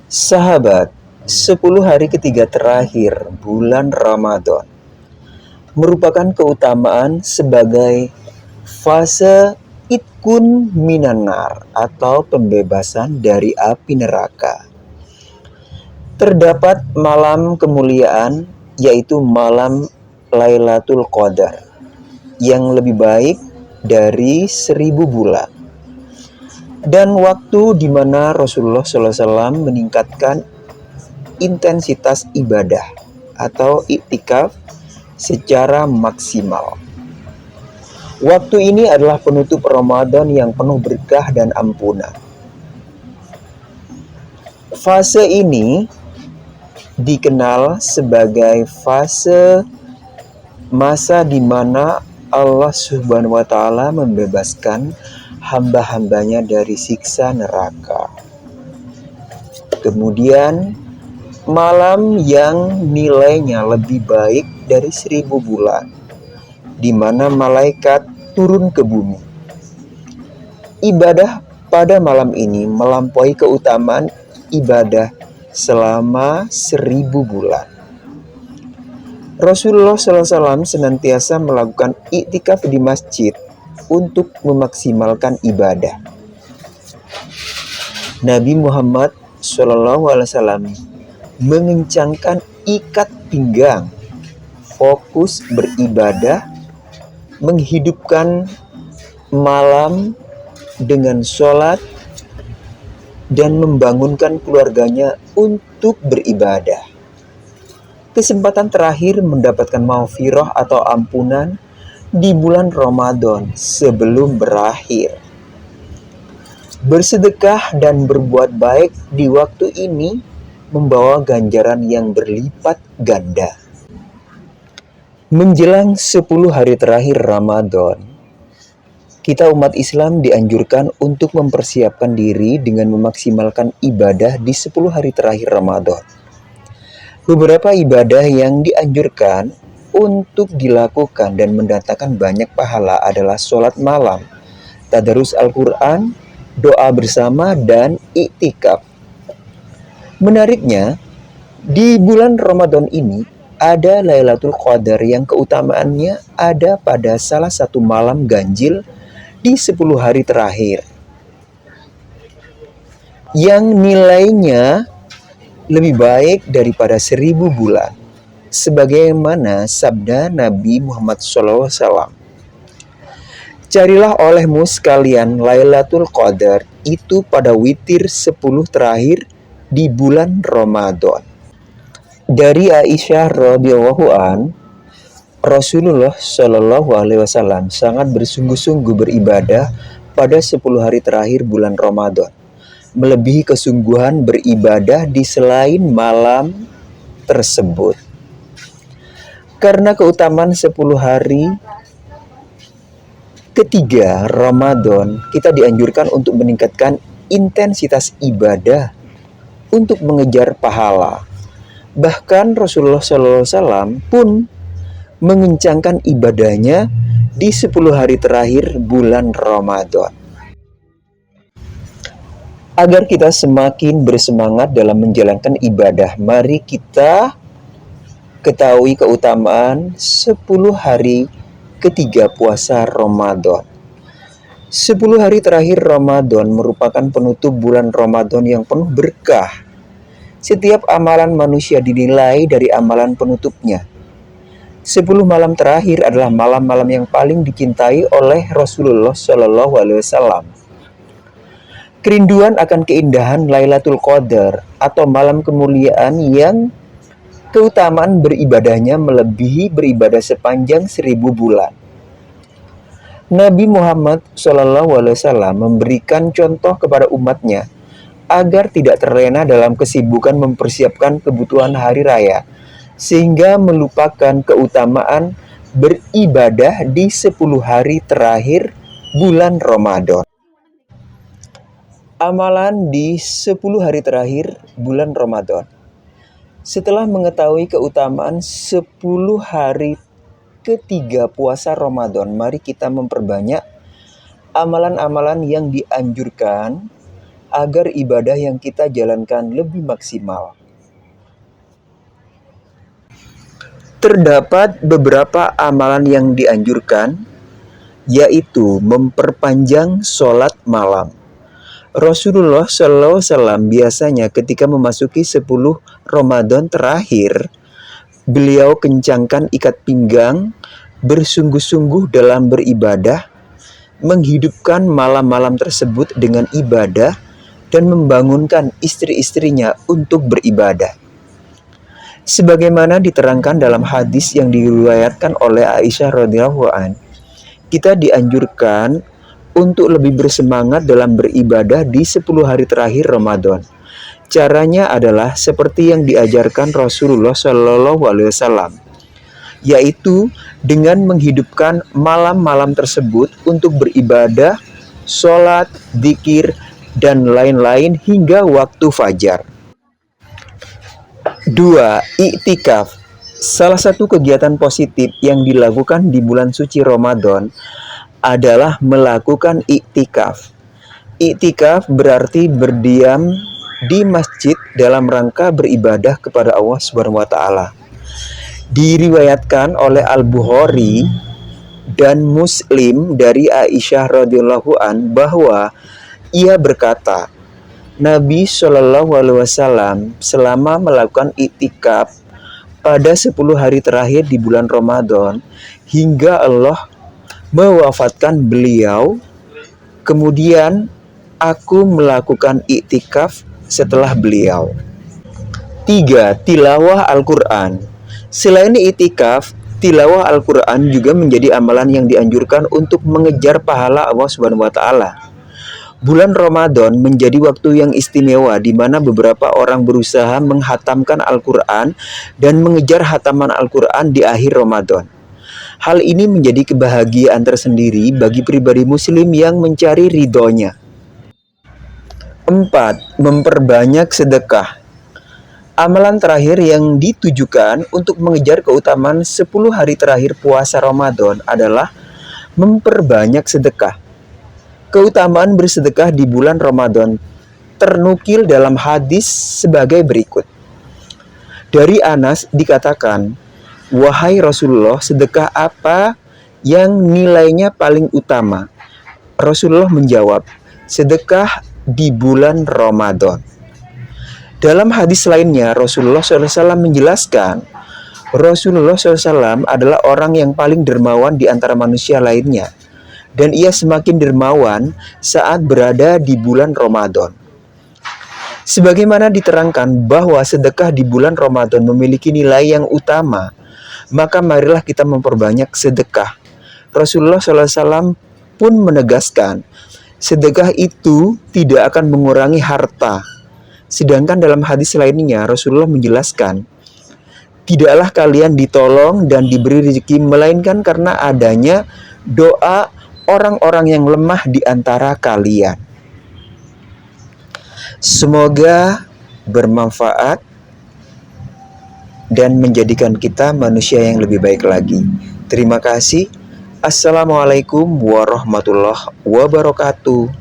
Sahabat, 10 hari ketiga terakhir bulan Ramadan merupakan keutamaan sebagai fase itkun minanar atau pembebasan dari api neraka. Terdapat malam kemuliaan yaitu malam Lailatul Qadar yang lebih baik dari 1000 bulan. Dan waktu di mana Rasulullah SAW meningkatkan intensitas ibadah atau iktikaf secara maksimal. Waktu ini adalah penutup Ramadan yang penuh berkah dan ampunan. Fase ini dikenal sebagai fase masa di mana Allah Subhanahu wa Ta'ala membebaskan hamba-hambanya dari siksa neraka. Kemudian malam yang nilainya lebih baik dari 1000 bulan, di mana malaikat turun ke bumi. Ibadah pada malam ini melampaui keutamaan ibadah selama 1000 bulan. Rasulullah SAW senantiasa melakukan iktikaf di masjid untuk memaksimalkan ibadah. Nabi Muhammad SAW mengencangkan ikat pinggang, fokus beribadah, menghidupkan malam dengan sholat, dan membangunkan keluarganya untuk beribadah. Kesempatan terakhir mendapatkan maghfirah atau ampunan di bulan Ramadan sebelum berakhir. Bersedekah dan berbuat baik di waktu ini membawa ganjaran yang berlipat ganda. Menjelang 10 hari terakhir Ramadan, kita umat Islam dianjurkan untuk mempersiapkan diri dengan memaksimalkan ibadah di 10 hari terakhir Ramadan. Beberapa ibadah yang dianjurkan untuk dilakukan dan mendatangkan banyak pahala adalah sholat malam, tadarus Al-Quran, doa bersama, dan iktikaf. Menariknya, di bulan Ramadan ini ada Lailatul Qadar yang keutamaannya ada pada salah satu malam ganjil di 10 hari terakhir, yang nilainya lebih baik daripada 1000 bulan, sebagaimana sabda Nabi Muhammad SAW. Carilah olehmu sekalian Lailatul Qadar itu pada witir 10 terakhir di bulan Ramadan. Dari Aisyah radhiyallahu an, Rasulullah SAW sangat bersungguh-sungguh beribadah pada 10 hari terakhir bulan Ramadan, melebihi kesungguhan beribadah di selain malam tersebut. Karena keutamaan 10 hari ketiga Ramadan, kita dianjurkan untuk meningkatkan intensitas ibadah untuk mengejar pahala. Bahkan Rasulullah SAW pun mengencangkan ibadahnya di 10 hari terakhir bulan Ramadan. Agar kita semakin bersemangat dalam menjalankan ibadah, mari kita ketahui keutamaan 10 hari ketiga puasa Ramadan. 10 hari terakhir Ramadan merupakan penutup bulan Ramadan yang penuh berkah. Setiap amalan manusia dinilai dari amalan penutupnya. 10 malam terakhir adalah malam-malam yang paling dicintai oleh Rasulullah SAW. Kerinduan akan keindahan Lailatul Qadar atau malam kemuliaan yang keutamaan beribadahnya melebihi beribadah sepanjang 1000 bulan. Nabi Muhammad SAW memberikan contoh kepada umatnya agar tidak terlena dalam kesibukan mempersiapkan kebutuhan hari raya, sehingga melupakan keutamaan beribadah di 10 hari terakhir bulan Ramadan. Amalan di 10 hari terakhir bulan Ramadan. Setelah mengetahui keutamaan 10 hari ketiga puasa Ramadan, mari kita memperbanyak amalan-amalan yang dianjurkan agar ibadah yang kita jalankan lebih maksimal. Terdapat beberapa amalan yang dianjurkan, yaitu memperpanjang sholat malam. Rasulullah SAW biasanya ketika memasuki 10 Ramadan terakhir, beliau kencangkan ikat pinggang, bersungguh-sungguh dalam beribadah, menghidupkan malam-malam tersebut dengan ibadah, dan membangunkan istri-istrinya untuk beribadah. Sebagaimana diterangkan dalam hadis yang diriwayatkan oleh Aisyah radhiyallahu anha, kita dianjurkan untuk lebih bersemangat dalam beribadah di 10 hari terakhir Ramadan. Caranya adalah seperti yang diajarkan Rasulullah SAW, yaitu dengan menghidupkan malam-malam tersebut untuk beribadah, sholat, dzikir, dan lain-lain hingga waktu fajar. 2. Iktikaf. Salah satu kegiatan positif yang dilakukan di bulan suci Ramadan adalah melakukan iktikaf. Iktikaf berarti berdiam di masjid dalam rangka beribadah kepada Allah Subhanahu wa taala. Diriwayatkan oleh Al-Bukhari dan Muslim dari Aisyah radhiyallahu an bahwa ia berkata, Nabi Shallallahu alaihi wasallam selama melakukan iktikaf pada 10 hari terakhir di bulan Ramadan hingga Allah mewafatkan beliau. Kemudian aku melakukan iktikaf setelah beliau. 3. Tilawah Al-Quran. Selain iktikaf, tilawah Al-Quran juga menjadi amalan yang dianjurkan untuk mengejar pahala Allah Subhanahu wa taala. Bulan Ramadan menjadi waktu yang istimewa di mana beberapa orang berusaha menghatamkan Al-Quran dan mengejar hataman Al-Quran di akhir Ramadan. Hal ini menjadi kebahagiaan tersendiri bagi pribadi muslim yang mencari ridhonya. 4. Memperbanyak sedekah. Amalan terakhir yang ditujukan untuk mengejar keutamaan 10 hari terakhir puasa Ramadan adalah memperbanyak sedekah. Keutamaan bersedekah di bulan Ramadan ternukil dalam hadis sebagai berikut. Dari Anas dikatakan, "Wahai Rasulullah, sedekah apa yang nilainya paling utama?" Rasulullah menjawab, "Sedekah di bulan Ramadan." Dalam hadis lainnya, Rasulullah SAW menjelaskan, Rasulullah SAW adalah orang yang paling dermawan di antara manusia lainnya, dan ia semakin dermawan saat berada di bulan Ramadan. Sebagaimana diterangkan bahwa sedekah di bulan Ramadan memiliki nilai yang utama, maka marilah kita memperbanyak sedekah. Rasulullah SAW pun menegaskan, sedekah itu tidak akan mengurangi harta. Sedangkan dalam hadis lainnya, Rasulullah menjelaskan, tidaklah kalian ditolong dan diberi rezeki melainkan karena adanya doa orang-orang yang lemah di antara kalian. Semoga bermanfaat dan menjadikan kita manusia yang lebih baik lagi. Terima kasih. Assalamualaikum warahmatullahi wabarakatuh.